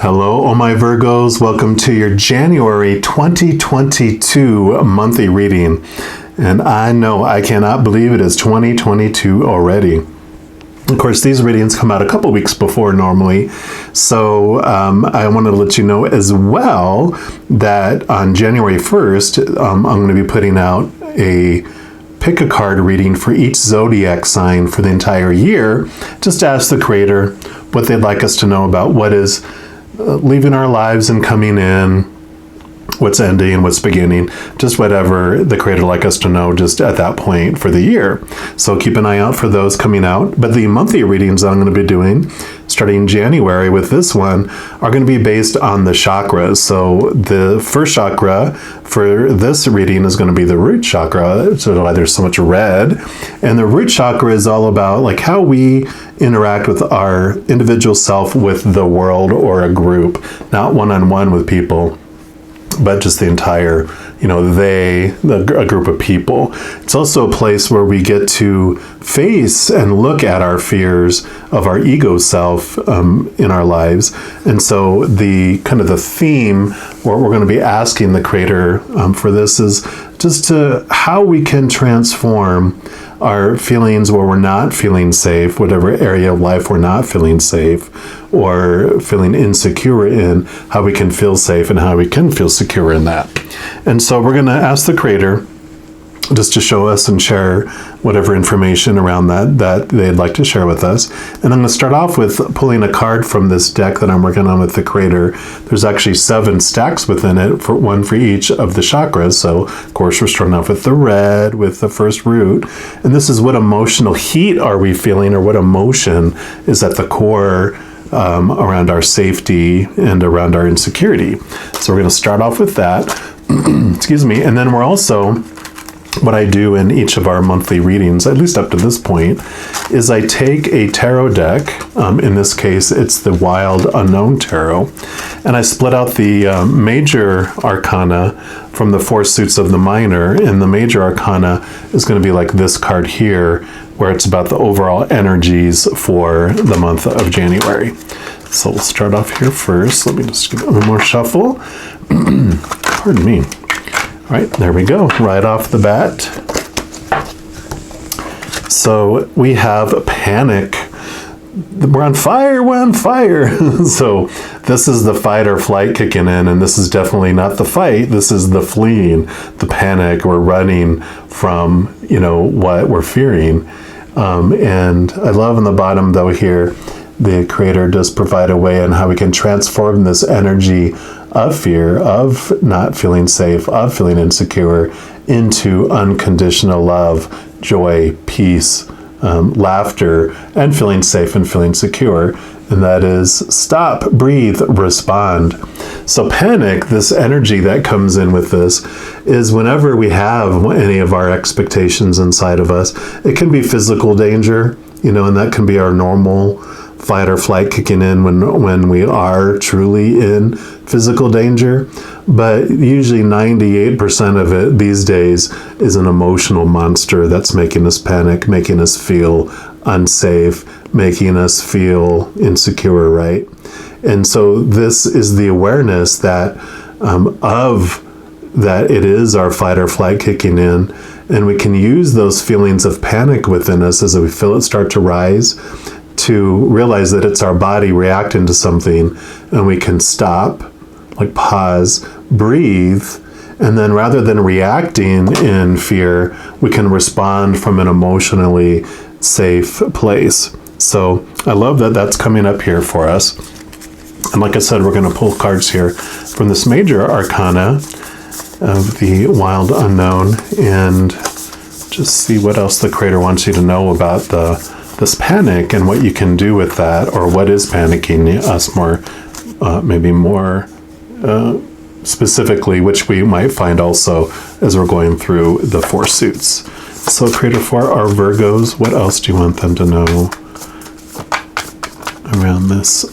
Hello, all my Virgos. Welcome to your January 2022 monthly reading. And I know I cannot believe it is 2022 already. Of course, these readings come out a couple weeks before normally. So I wanted to let you know as well that on January 1st, I'm going to be putting out a pick a card reading for each zodiac sign for the entire year. Just ask the Creator what they'd like us to know about what is leaving our lives and coming in, what's ending and what's beginning, just whatever the Creator would like us to know just at that point for the year. So keep an eye out for those coming out. But the monthly readings that I'm going to be doing starting January with this one are going to be based on the chakras. So the first chakra for this reading is going to be the root chakra. So why there's so much red. And the root chakra is all about like how we interact with our individual self with the world or a group, not one-on-one with people, but just the entire, a group of people. It's also a place where we get to face and look at our fears of our ego self in our lives. And so the theme, what we're going to be asking the Creator for this is just to how we can transform our feelings where we're not feeling safe, whatever area of life we're not feeling safe or feeling insecure in, how we can feel safe and how we can feel secure in that. And so we're going to ask the Creator just to show us and share whatever information around that they'd like to share with us. And I'm going to start off with pulling a card from this deck that I'm working on with the Creator. There's actually 7 stacks within it, for one for each of the chakras. So, of course, we're starting off with the red, with the first root. And this is what emotional heat are we feeling, or what emotion is at the core around our safety and around our insecurity. So we're going to start off with that. Excuse me. And then we're also, what I do in each of our monthly readings, at least up to this point, is I take a tarot deck. In this case, it's the Wild Unknown Tarot. And I split out the major arcana from the 4 suits of the minor. And the major arcana is going to be like this card here, where it's about the overall energies for the month of January. So we'll start off here first. Let me just give it one more shuffle. Pardon me. All right, there we go, right off the bat. So we have panic. We're on fire. So this is the fight or flight kicking in, and this is definitely not the fight. This is the fleeing, the panic. We're running from, what we're fearing. And I love in the bottom, though, here, the Creator does provide a way on how we can transform this energy of fear, of not feeling safe, of feeling insecure, into unconditional love, joy, peace, laughter, and feeling safe and feeling secure. And that is stop, breathe, respond. So panic, this energy that comes in with this, is whenever we have any of our expectations inside of us, it can be physical danger, and that can be our normal fight or flight kicking in when we are truly in physical danger. But usually 98% of it these days is an emotional monster that's making us panic, making us feel unsafe, making us feel insecure, right? And so this is the awareness that that it is our fight or flight kicking in, and we can use those feelings of panic within us as we feel it start to rise, to realize that it's our body reacting to something, and we can stop, like pause, breathe, and then rather than reacting in fear, we can respond from an emotionally safe place. So I love that that's coming up here for us. And like I said, we're going to pull cards here from this major arcana of the Wild Unknown and just see what else the Creator wants you to know about this panic and what you can do with that, or what is panicking us more, maybe more specifically, which we might find also as we're going through the 4 suits. So Creator, for our Virgos, what else do you want them to know around this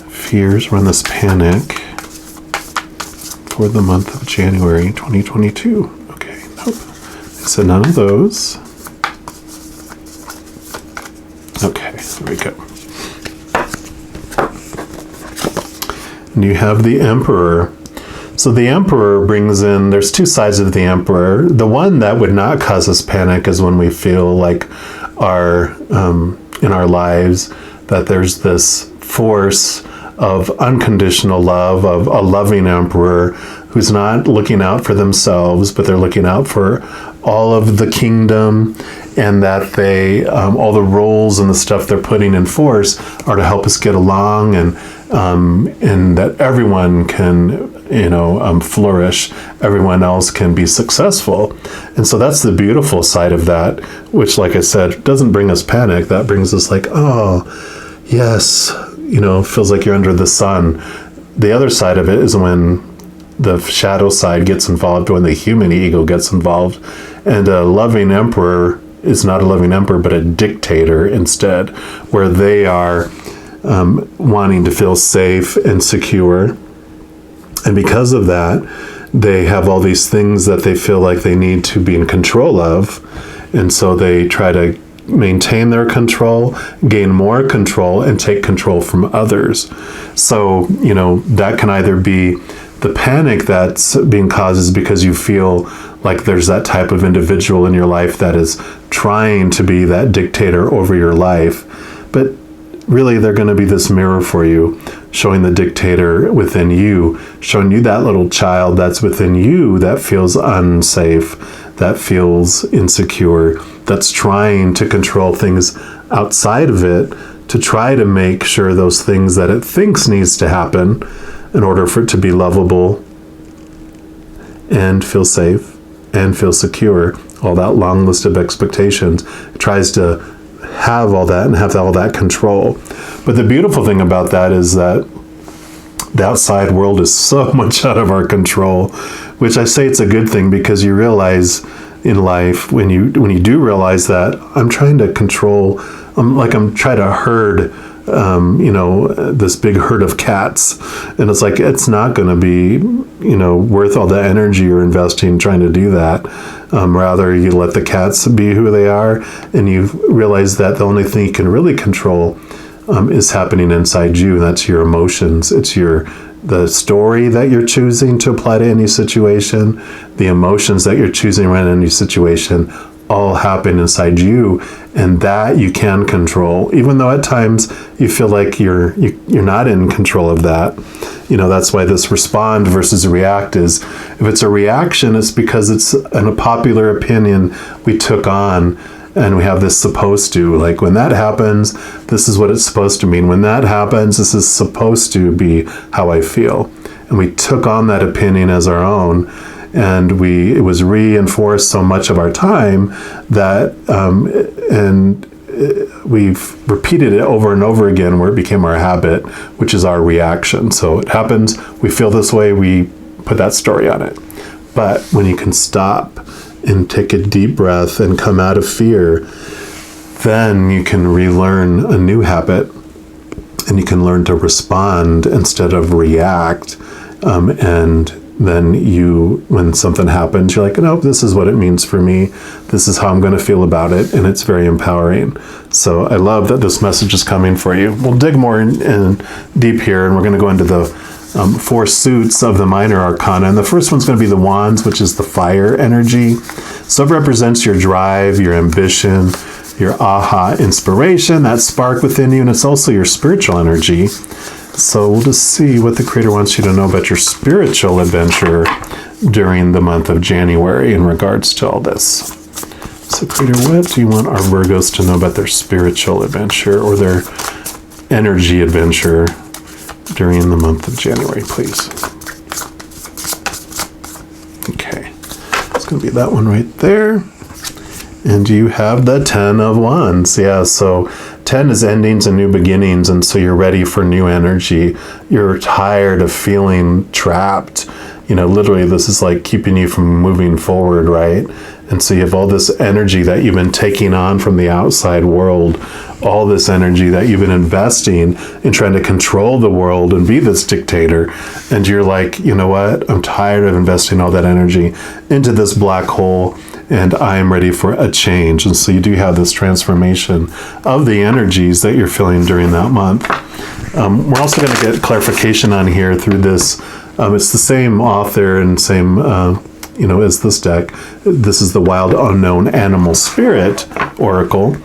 fears, around this panic for the month of January 2022? Okay, nope. I said none of those. Okay, there we go. And you have the Emperor. So the Emperor brings in, there's two sides of the Emperor. The one that would not cause us panic is when we feel like in our lives that there's this force of unconditional love, of a loving Emperor who's not looking out for themselves, but they're looking out for all of the kingdom, and that they, all the roles and the stuff they're putting in force are to help us get along, and that everyone can, flourish, everyone else can be successful. And so that's the beautiful side of that, which, like I said, doesn't bring us panic. That brings us like, oh, yes, feels like you're under the sun. The other side of it is when the shadow side gets involved, when the human ego gets involved, and a loving emperor is not a loving emperor, but a dictator instead, where they are wanting to feel safe and secure. And because of that, they have all these things that they feel like they need to be in control of. And so they try to maintain their control, gain more control, and take control from others. So, that can either be the panic that's being caused is because you feel like there's that type of individual in your life that is trying to be that dictator over your life. But really, they're going to be this mirror for you, showing the dictator within you, showing you that little child that's within you that feels unsafe, that feels insecure, that's trying to control things outside of it to try to make sure those things that it thinks needs to happen in order for it to be lovable and feel safe and feel secure. All that long list of expectations, it tries to have all that and have all that control. But the beautiful thing about that is that the outside world is so much out of our control, which I say it's a good thing, because you realize in life, when you do realize that I'm trying to control, I'm trying to herd, this big herd of cats, and it's like, it's not going to be, worth all the energy you're investing trying to do that. Rather, you let the cats be who they are, and you realize that the only thing you can really control is happening inside you, and that's your emotions. It's the story that you're choosing to apply to any situation, the emotions that you're choosing around any situation, all happen inside you, and that you can control, even though at times you feel like you're not in control of that. That's why this respond versus react is, if it's a reaction, it's because it's a popular opinion we took on, and we have this supposed to, like, when that happens, this is what it's supposed to mean. When that happens, this is supposed to be how I feel. And we took on that opinion as our own, and it was reinforced so much of our time that, we've repeated it over and over again, where it became our habit, which is our reaction. So it happens, we feel this way, we put that story on it. But when you can stop and take a deep breath and come out of fear, then you can relearn a new habit, and you can learn to respond instead of react. And then when something happens, you're like, no, this is what it means for me. This is how I'm going to feel about it. And it's very empowering. So I love that this message is coming for you. We'll dig more in deep here, and we're going to go into the 4 suits of the minor arcana. And the first one's going to be the wands, which is the fire energy. So it represents your drive, your ambition, your aha inspiration, that spark within you. And it's also your spiritual energy. So we'll just see what the Creator wants you to know about your spiritual adventure during the month of January in regards to all this. So Creator, what do you want our Virgos to know about their spiritual adventure, or their energy adventure during the month of January, please? Okay, it's going to be that one right there. And you have the 10 of Wands. Yeah, so 10 is endings and new beginnings, and so you're ready for new energy. You're tired of feeling trapped. Literally, this is like keeping you from moving forward, right? And so you have all this energy that you've been taking on from the outside world, all this energy that you've been investing in trying to control the world and be this dictator. And you're like, you know what? I'm tired of investing all that energy into this black hole, and I'm ready for a change. And so you do have this transformation of the energies that you're feeling during that month. We're also going to get clarification on here through this. It's the same author and same, as this deck. This is the Wild Unknown Animal Spirit Oracle.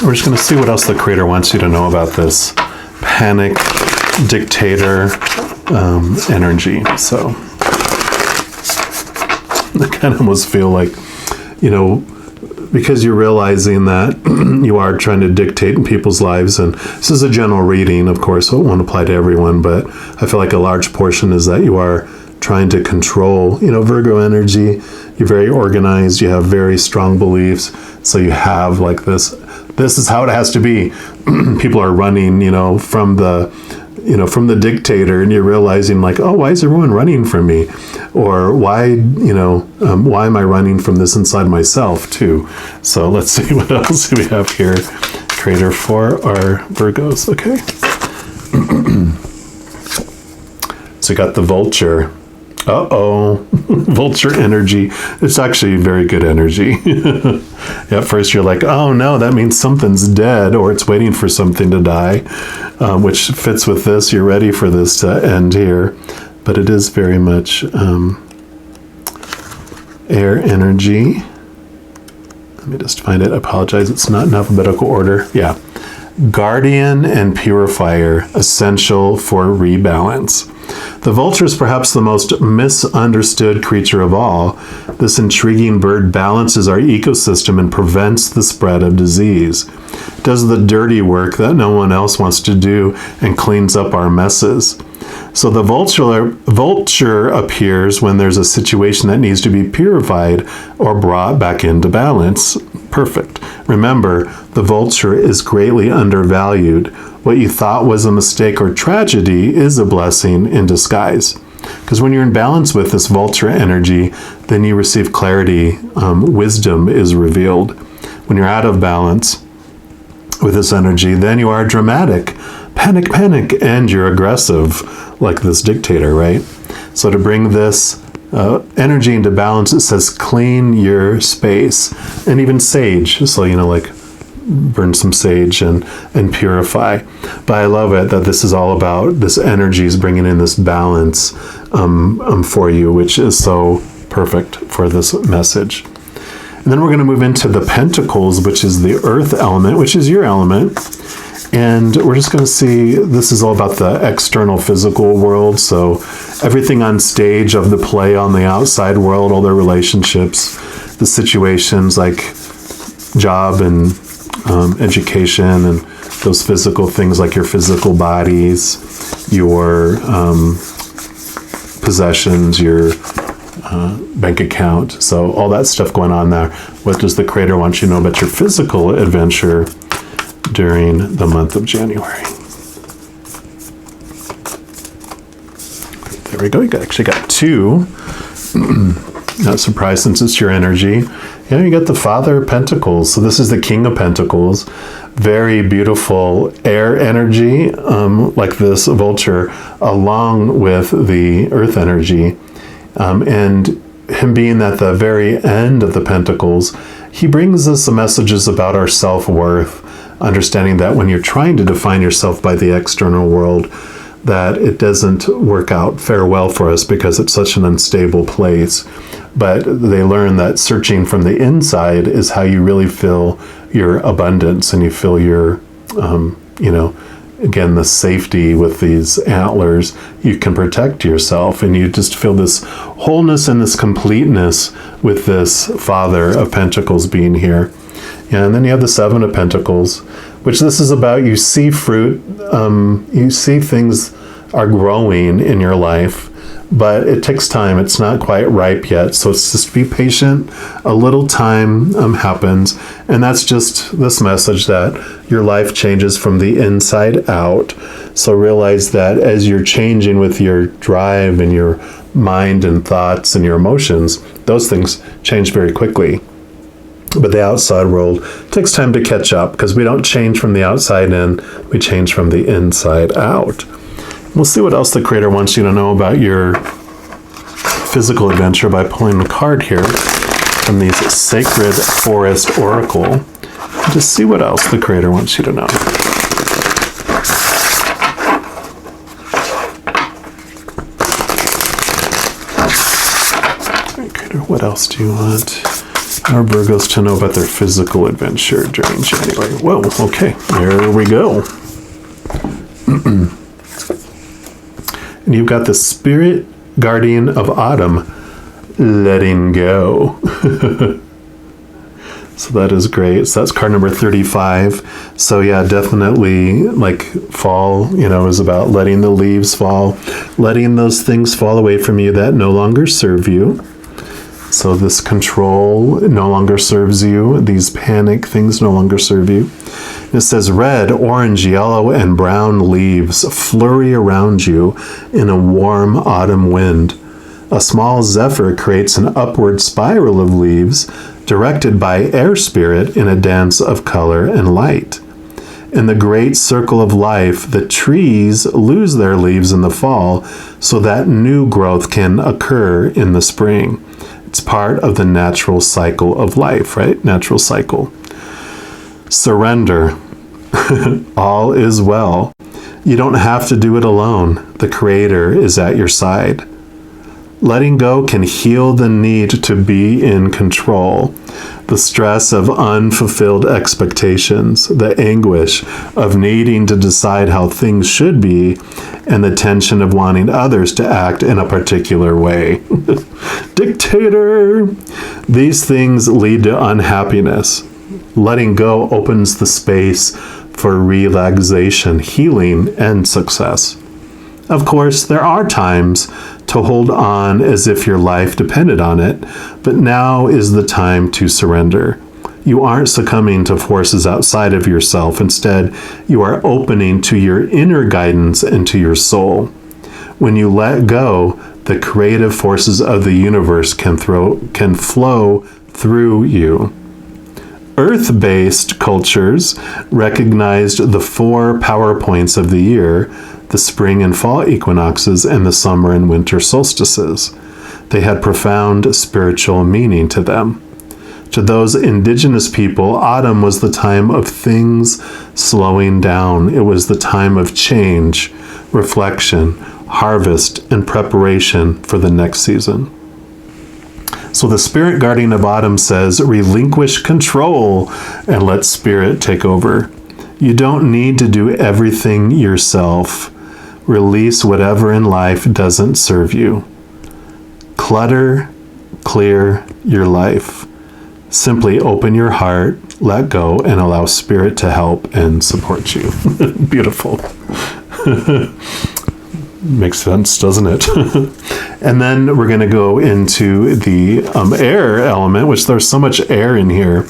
We're just going to see what else the creator wants you to know about this panic dictator energy. So I kind of almost feel like, because you're realizing that you are trying to dictate in people's lives, and this is a general reading, of course, so it won't apply to everyone, but I feel like a large portion is that you are trying to control, Virgo energy. You're very organized, you have very strong beliefs, so you have like this is how it has to be. People are running, from the dictator, and you're realizing like, oh, why is everyone running from me? Or why am I running from this inside myself too? So let's see what else we have here. Creator for our Virgos, okay. So you got the vulture. Vulture energy. It's actually very good energy. At first you're like, oh no, that means something's dead or it's waiting for something to die, which fits with this. You're ready for this to end here. But it is very much air energy. Let me just find it. I apologize. It's not in alphabetical order. Yeah. Guardian and purifier, essential for rebalance. The vulture is perhaps the most misunderstood creature of all. This intriguing bird balances our ecosystem and prevents the spread of disease. It does the dirty work that no one else wants to do and cleans up our messes. So the vulture appears when there's a situation that needs to be purified or brought back into balance. Perfect. Remember, the vulture is greatly undervalued. What you thought was a mistake or tragedy is a blessing in disguise. Because when you're in balance with this vulture energy, then you receive clarity. Wisdom is revealed. When you're out of balance with this energy, then you are dramatic, panic, and you're aggressive, like this dictator, right? So to bring this energy into balance, it says clean your space, and even sage. So, like burn some sage and purify. But I love it that this is all about this energy is bringing in this balance for you, which is so perfect for this message. And then we're going to move into the Pentacles, which is the earth element, which is your element. And we're just going to see, this is all about the external physical world. So everything on stage of the play on the outside world, all their relationships, the situations like job and education and those physical things like your physical bodies, your possessions, your bank account. So all that stuff going on there. What does the creator want you to know about your physical adventure during the month of January? There we go. You actually got two. Not surprised since it's your energy. Yeah, you got the Father of Pentacles. So this is the King of Pentacles. Very beautiful air energy, like this vulture, along with the earth energy. And him being at the very end of the Pentacles, he brings us the messages about our self-worth, understanding that when you're trying to define yourself by the external world, that it doesn't work out well for us because it's such an unstable place. But they learn that searching from the inside is how you really feel your abundance, and you feel your, again, the safety with these antlers. You can protect yourself, and you just feel this wholeness and this completeness with this Father of Pentacles being here. Yeah, and then you have the Seven of Pentacles, which this is about. You see fruit, you see things are growing in your life, but it takes time. It's not quite ripe yet. So it's just be patient. A little time happens. And that's just this message that your life changes from the inside out. So realize that as you're changing with your drive and your mind and thoughts and your emotions, those things change very quickly. But the outside world takes time to catch up, because we don't change from the outside in, we change from the inside out. We'll see what else the creator wants you to know about your physical adventure by pulling a card here from these Sacred Forest Oracle. Just see what else the creator wants you to know. What else do you want? How are Virgos to know about their physical adventure during January? Whoa, okay, there we go. And you've got the Spirit Guardian of Autumn, letting go. So that is great. So that's card number 35. So yeah, definitely like fall, is about letting the leaves fall, letting those things fall away from you that no longer serve you. So this control no longer serves you. These panic things no longer serve you. It says red, orange, yellow, and brown leaves flurry around you in a warm autumn wind. A small zephyr creates an upward spiral of leaves directed by air spirit in a dance of color and light. In the great circle of life, the trees lose their leaves in the fall so that new growth can occur in the spring. It's part of the natural cycle of life, right? Natural cycle. Surrender. All is well. You don't have to do it alone. The Creator is at your side. Letting go can heal the need to be in control, the stress of unfulfilled expectations, the anguish of needing to decide how things should be, and the tension of wanting others to act in a particular way. Dictator! These things lead to unhappiness. Letting go opens the space for relaxation, healing, and success. Of course, there are times to hold on as if your life depended on it, but now is the time to surrender. You aren't succumbing to forces outside of yourself. Instead, you are opening to your inner guidance and to your soul. When you let go, the creative forces of the universe can flow through you. Earth-based cultures recognized the 4 power points of the year: the spring and fall equinoxes and the summer and winter solstices. They had profound spiritual meaning to them. To those indigenous people, autumn was the time of things slowing down. It was the time of change, reflection, harvest, and preparation for the next season. So the Spirit Guardian of Autumn says, relinquish control and let Spirit take over. You don't need to do everything yourself. Release whatever in life doesn't serve you. Clutter, clear your life. Simply open your heart, let go, and allow Spirit to help and support you. Beautiful. Makes sense, doesn't it? And then we're going to go into the air element, which there's so much air in here,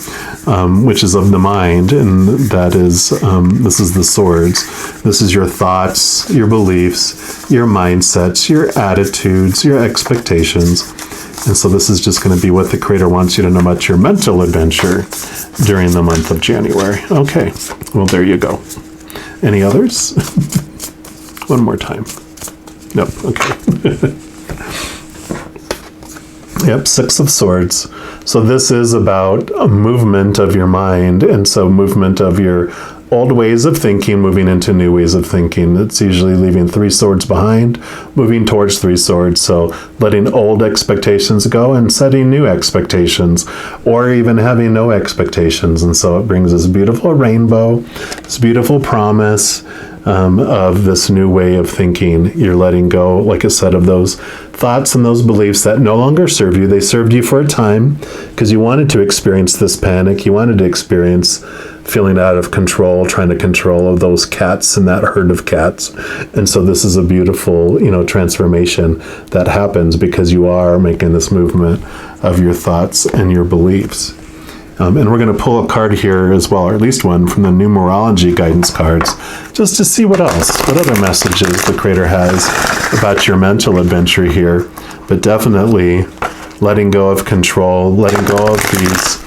which is of the mind, and that is, this is the swords. This is your thoughts, your beliefs, your mindsets, your attitudes, your expectations. And so this is just going to be what the Creator wants you to know about your mental adventure during the month of January. Okay, well, there you go. Any others? One more time. Nope, okay. Yep, 6 of Swords. So this is about a movement of your mind, and so movement of your old ways of thinking, moving into new ways of thinking. It's usually leaving 3 swords behind, moving towards 3 swords. So letting old expectations go and setting new expectations, or even having no expectations. And so it brings this beautiful rainbow, this beautiful promise of this new way of thinking. You're letting go, like I said, of those thoughts and those beliefs that no longer serve you. They served you for a time because you wanted to experience this panic. You wanted to experience feeling out of control, trying to control those cats and that herd of cats. And so this is a beautiful, transformation that happens because you are making this movement of your thoughts and your beliefs. And we're going to pull a card here as well, or at least one from the numerology guidance cards, just to see what other messages the Creator has about your mental adventure here. But definitely letting go of control, letting go of these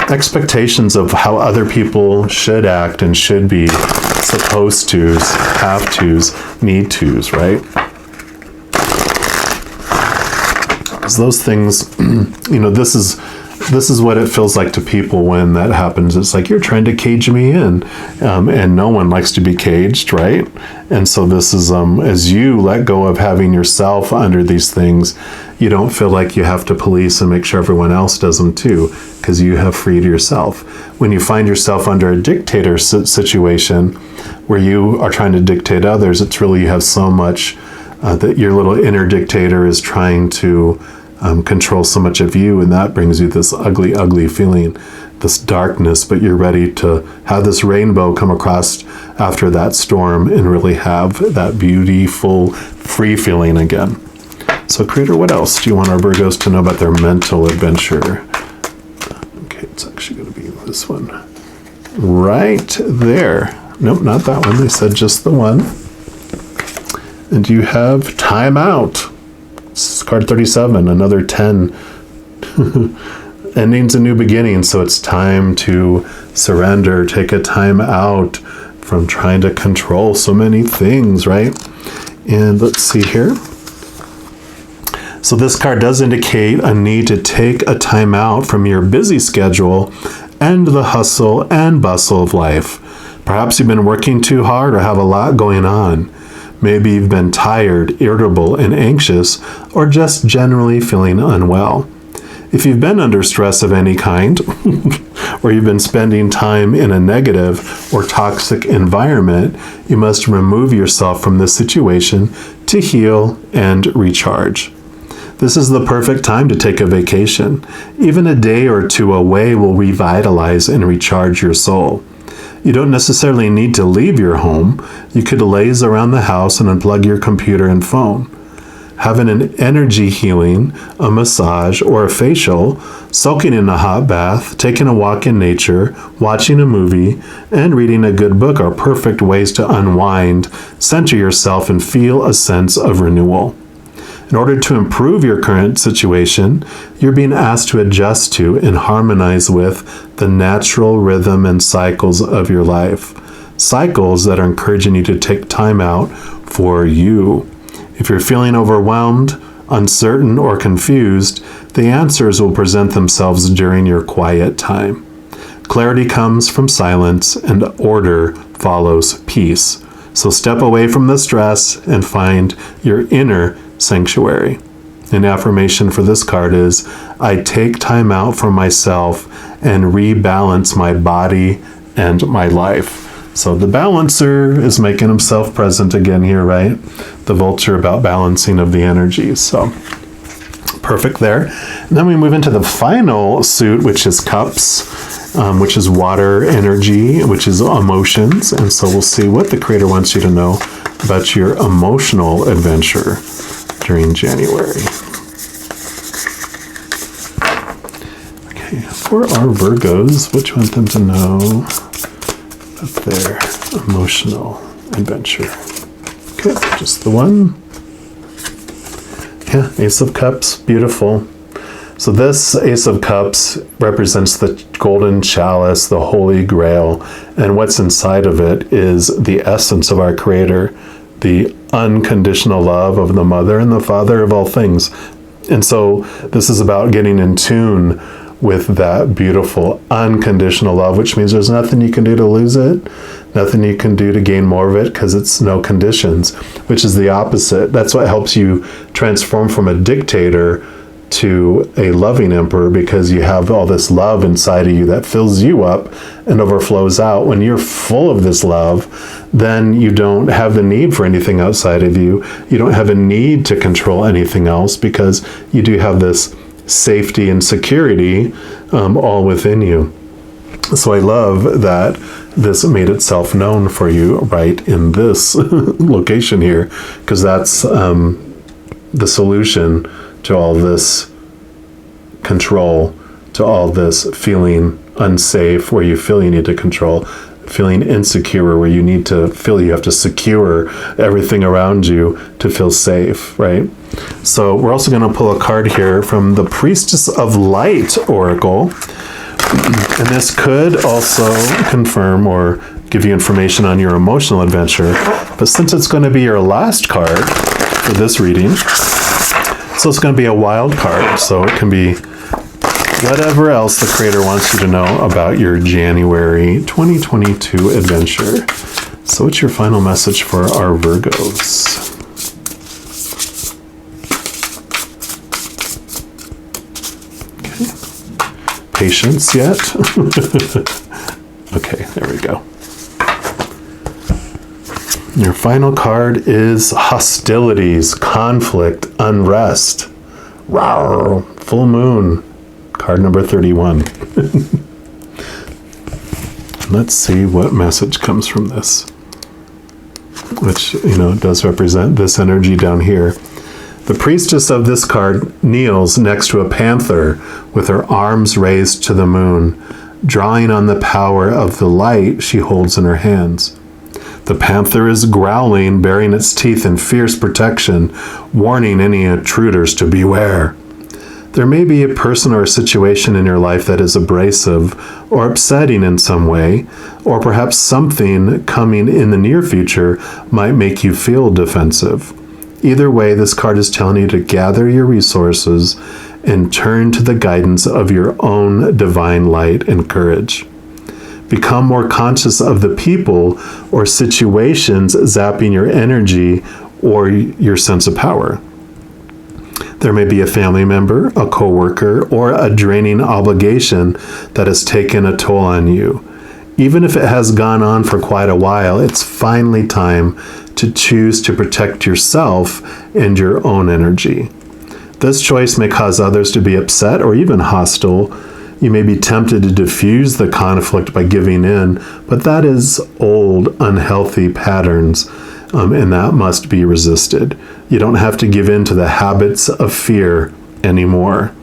expectations of how other people should act and should be, supposed tos, have tos, need tos, right? Because those things, this is this is what it feels like to people when that happens. It's like, you're trying to cage me in, and no one likes to be caged, right? And so this is, as you let go of having yourself under these things, you don't feel like you have to police and make sure everyone else does them too, because you have freed yourself. When you find yourself under a dictator situation where you are trying to dictate others, it's really, you have so much that your little inner dictator is trying to control so much of you, and that brings you this ugly, ugly feeling, this darkness, but you're ready to have this rainbow come across after that storm and really have that beautiful, free feeling again. So Creator, what else do you want our Virgos to know about their mental adventure? Okay, it's actually going to be this one. Right there. Nope, not that one. They said just the one. And you have Time Out. It's card 37, another 10. Endings and new beginnings, so it's time to surrender, take a time out from trying to control so many things, right? And let's see here. So this card does indicate a need to take a time out from your busy schedule and the hustle and bustle of life. Perhaps you've been working too hard or have a lot going on. Maybe you've been tired, irritable, and anxious, or just generally feeling unwell. If you've been under stress of any kind, or you've been spending time in a negative or toxic environment, you must remove yourself from this situation to heal and recharge. This is the perfect time to take a vacation. Even a day or two away will revitalize and recharge your soul. You don't necessarily need to leave your home. You could laze around the house and unplug your computer and phone. Having an energy healing, a massage, or a facial, soaking in a hot bath, taking a walk in nature, watching a movie, and reading a good book are perfect ways to unwind, center yourself, and feel a sense of renewal. In order to improve your current situation, you're being asked to adjust to and harmonize with the natural rhythm and cycles of your life. Cycles that are encouraging you to take time out for you. If you're feeling overwhelmed, uncertain, or confused, the answers will present themselves during your quiet time. Clarity comes from silence, and order follows peace. So step away from the stress and find your inner sanctuary. An affirmation for this card is, I take time out for myself and rebalance my body and my life. So the balancer is making himself present again here, right? The vulture about balancing of the energies. So perfect there. And then we move into the final suit, which is cups, which is water energy, which is emotions. And so we'll see what the Creator wants you to know about your emotional adventure during January. Okay, for our Virgos, what do you want them to know about their emotional adventure? Okay, just the one. Yeah, Ace of Cups, beautiful. So this Ace of Cups represents the golden chalice, the Holy Grail, and what's inside of it is the essence of our Creator, the unconditional love of the Mother and the Father of all things. And so this is about getting in tune with that beautiful unconditional love, which means there's nothing you can do to lose it, nothing you can do to gain more of it, because it's no conditions, which is the opposite. That's what helps you transform from a dictator to a loving emperor, because you have all this love inside of you that fills you up and overflows out. When you're full of this love, then you don't have the need for anything outside of you. You don't have a need to control anything else, because you do have this safety and security all within you. So I love that this made itself known for you right in this location here, because that's the solution to all this control, to all this feeling unsafe, where you feel you need to control, feeling insecure, where you need to feel you have to secure everything around you to feel safe, right? So we're also going to pull a card here from the Priestess of Light Oracle. And this could also confirm or give you information on your emotional adventure. But since it's going to be your last card for this reading, so it's going to be a wild card. So it can be whatever else the Creator wants you to know about your January 2022 adventure. So what's your final message for our Virgos? Okay. Patience yet? Okay, there we go. Your final card is hostilities, conflict, unrest. Rawr, full moon. Card number 31. Let's see what message comes from this. Which, does represent this energy down here. The priestess of this card kneels next to a panther with her arms raised to the moon, drawing on the power of the light she holds in her hands. The panther is growling, baring its teeth in fierce protection, warning any intruders to beware. There may be a person or a situation in your life that is abrasive or upsetting in some way, or perhaps something coming in the near future might make you feel defensive. Either way, this card is telling you to gather your resources and turn to the guidance of your own divine light and courage. Become more conscious of the people or situations zapping your energy or your sense of power. There may be a family member, a coworker, or a draining obligation that has taken a toll on you. Even if it has gone on for quite a while, it's finally time to choose to protect yourself and your own energy. This choice may cause others to be upset or even hostile. You may be tempted to diffuse the conflict by giving in, but that is old, unhealthy patterns, and that must be resisted. You don't have to give in to the habits of fear anymore.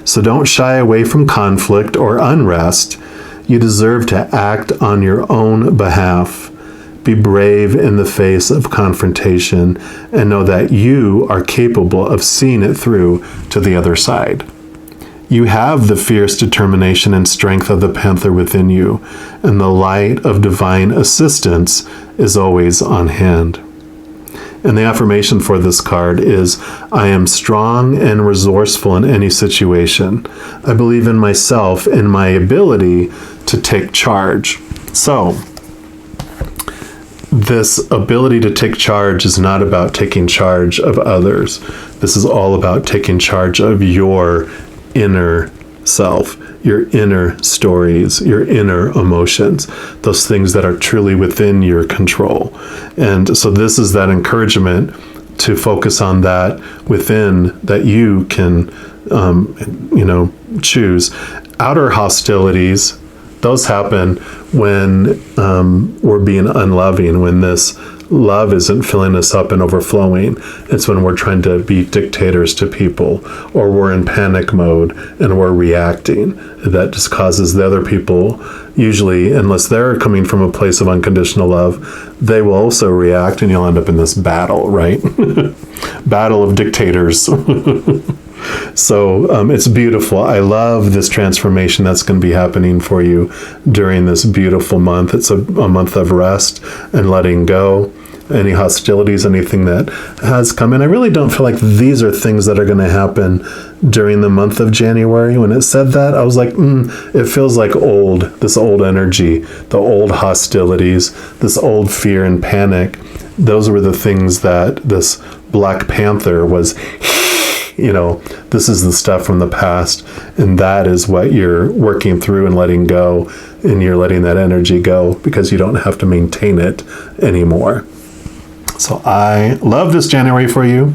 So don't shy away from conflict or unrest. You deserve to act on your own behalf. Be brave in the face of confrontation and know that you are capable of seeing it through to the other side. You have the fierce determination and strength of the panther within you, and the light of divine assistance is always on hand. And the affirmation for this card is, I am strong and resourceful in any situation. I believe in myself and my ability to take charge. So, this ability to take charge is not about taking charge of others. This is all about taking charge of your inner self, your inner stories, your inner emotions, those things that are truly within your control. And so this is that encouragement to focus on that within that you can, choose. Outer hostilities, those happen when we're being unloving, when this love isn't filling us up and overflowing. It's when we're trying to be dictators to people, or we're in panic mode and we're reacting. That just causes the other people, usually, unless they're coming from a place of unconditional love, they will also react, and you'll end up in this battle, right? Battle of dictators. So it's beautiful. I love this transformation that's going to be happening for you during this beautiful month. It's a month of rest and letting go. Any hostilities, anything that has come in. I really don't feel like these are things that are going to happen during the month of January. When it said that, I was like, it feels like this old energy, the old hostilities, this old fear and panic. Those were the things that this Black Panther was, this is the stuff from the past, and that is what you're working through and letting go, and you're letting that energy go because you don't have to maintain it anymore. So I love this January for you.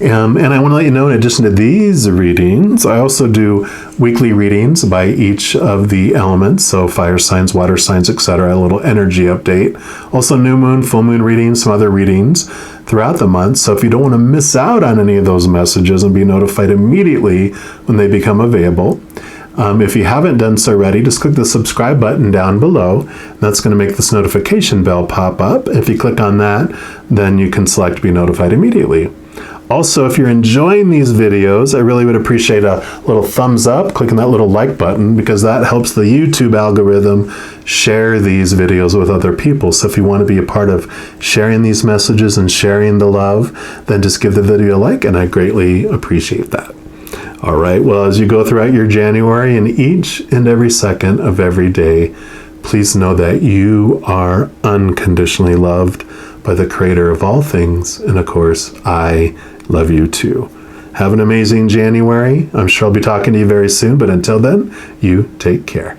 And I want to let you know, in addition to these readings, I also do weekly readings by each of the elements. So fire signs, water signs, etc. A little energy update. Also new moon, full moon readings, some other readings throughout the month. So if you don't want to miss out on any of those messages and be notified immediately when they become available, if you haven't done so already, just click the subscribe button down below. That's going to make this notification bell pop up. If you click on that, then you can select be notified immediately. Also, if you're enjoying these videos, I really would appreciate a little thumbs up, clicking that little like button, because that helps the YouTube algorithm share these videos with other people. So if you want to be a part of sharing these messages and sharing the love, then just give the video a like, and I greatly appreciate that. All right, well, as you go throughout your January and each and every second of every day, please know that you are unconditionally loved by the creator of all things. And of course, I love you too. Have an amazing January. I'm sure I'll be talking to you very soon, but until then, you take care.